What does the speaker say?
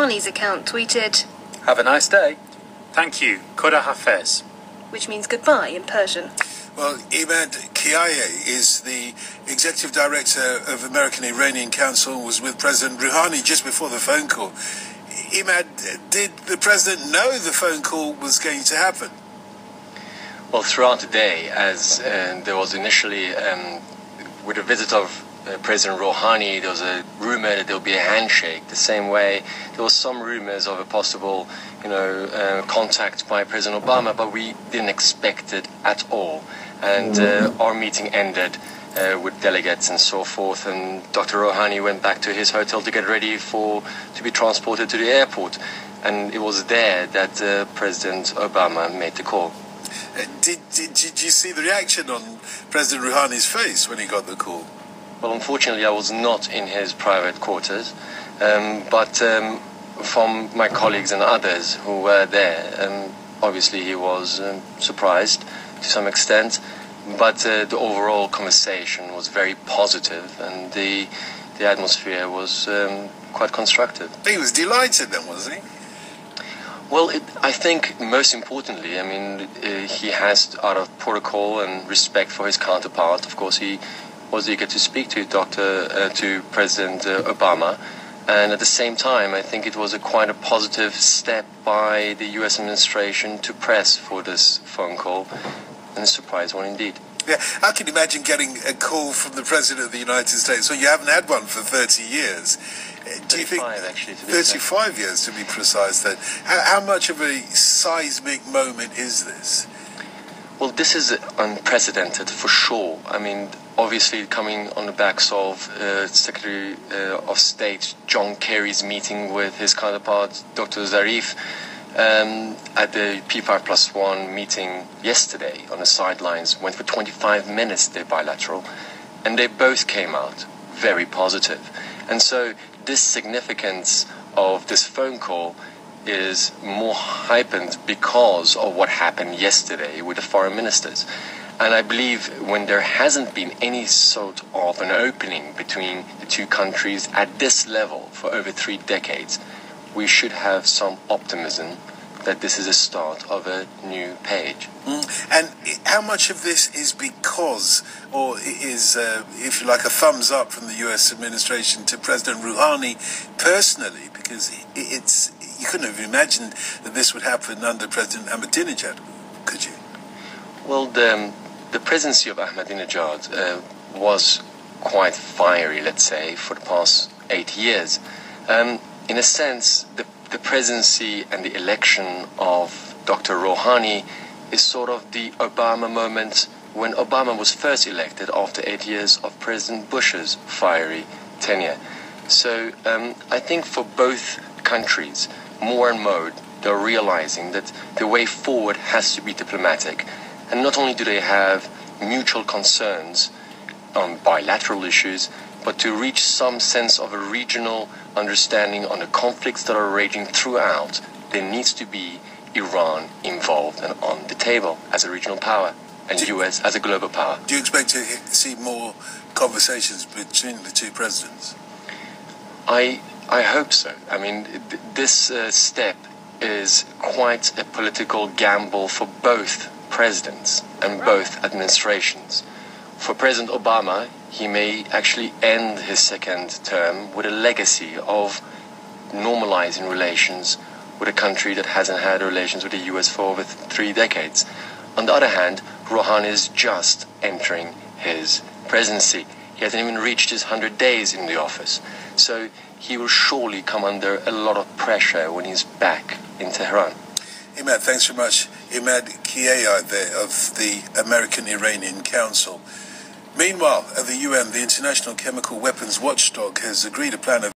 Rouhani's account tweeted, "Have a nice day." Thank you. Khuda Hafez. which means goodbye in Persian. Well, Emad Kiyaei is the executive director of American-Iranian Council and was with President Rouhani just before the phone call. Emad, did the president know the phone call was going to happen? Well, throughout the day, as there was initially, with the visit of President Rouhani, there was a rumor that there would be a handshake. The same way, there was some rumors of a possible, contact by President Obama, but we didn't expect it at all. And our meeting ended with delegates and so forth, and Dr. Rouhani went back to his hotel to get ready to be transported to the airport. And it was there that President Obama made the call. Did you see the reaction on President Rouhani's face when he got the call? Well, unfortunately, I was not in his private quarters, but from my colleagues and others who were there, obviously he was surprised to some extent, but the overall conversation was very positive, and the atmosphere was quite constructive. He was delighted then, wasn't he? Well, I think most importantly, he has, out of protocol and respect for his counterpart, of course, he was eager to speak to President Obama, and at the same time, I think it was quite a positive step by the U.S. administration to press for this phone call, and a surprise one indeed. Yeah, I can imagine getting a call from the President of the United States. Well, you haven't had one for 30 years. Do you think 35, actually, 35 years to be precise? Then, how much of a seismic moment is this? Well, this is unprecedented for sure. Obviously coming on the backs of Secretary of State John Kerry's meeting with his counterpart Dr. Zarif at the P5+1 meeting yesterday on the sidelines, went for 25 minutes, they're bilateral, and they both came out very positive. And so this significance of this phone call is more heightened because of what happened yesterday with the foreign ministers. And I believe when there hasn't been any sort of an opening between the two countries at this level for over 3 decades, we should have some optimism that this is a start of a new page. And how much of this is because, or is, if you like, a thumbs up from the US administration to President Rouhani personally? Because you couldn't have imagined that this would happen under President Ahmadinejad, could you? Well, the presidency of Ahmadinejad was quite fiery, let's say, for the past 8 years. In a sense, the presidency and the election of Dr. Rouhani is sort of the Obama moment when Obama was first elected after 8 years of President Bush's fiery tenure. So I think for both countries, more and more, they're realizing that the way forward has to be diplomatic. And not only do they have mutual concerns on bilateral issues, but to reach some sense of a regional understanding on the conflicts that are raging throughout, there needs to be Iran involved and on the table as a regional power, and US as a global power. Do you expect to see more conversations between the two presidents? I hope so. This step is quite a political gamble for both presidents and both administrations. For President Obama, he may actually end his second term with a legacy of normalizing relations with a country that hasn't had relations with the US for over 3 decades. On the other hand, Rouhani is just entering his presidency. He hasn't even reached his 100 days in the office. So he will surely come under a lot of pressure when he's back in Tehran. Emad, thanks very much. Emad Kiyaei there of the American-Iranian Council. Meanwhile, at the UN, the International Chemical Weapons Watchdog has agreed a plan of